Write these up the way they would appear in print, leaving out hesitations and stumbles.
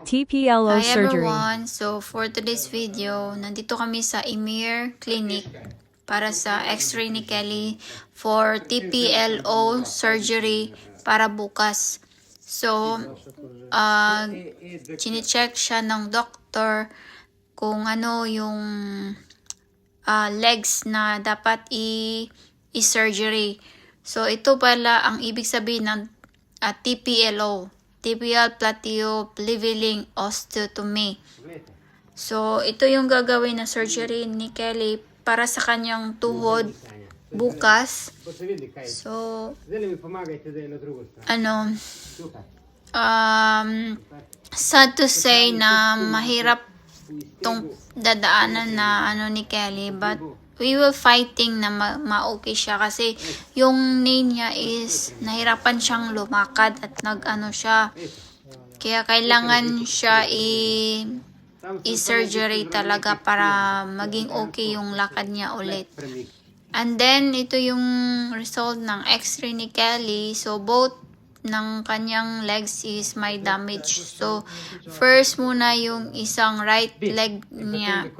TPLO Hi surgery. everyone! So for today's video, nandito kami sa Emir Clinic para sa x-ray ni Kelly for TPLO surgery para bukas. So, chine-check siya ng doctor kung ano yung legs na dapat i-surgery. So, ito pala ang ibig sabihin ng TPLO. Tibial Plateo Leveling Osteotomy. So, ito yung gagawin na surgery ni Kelly para sa kanyang tuhod bukas. So, sad to say na mahirap tong dadaanan na ni Kelly, but we will fighting na ma-okay siya kasi yung knee niya is nahirapan siyang lumakad at siya. Kaya kailangan siya i-surgery talaga para maging okay yung lakad niya ulit. And then, ito yung result ng x-ray ni Kelly. So, both ng kanyang legs is may damage. So, first muna yung isang right leg niya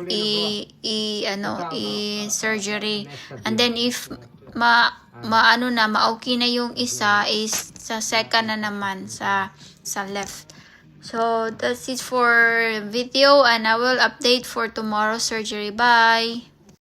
i-surgery. And then if ma-okay na yung isa is sa second na naman sa left. So, that's it for video and I will update for tomorrow's surgery. Bye!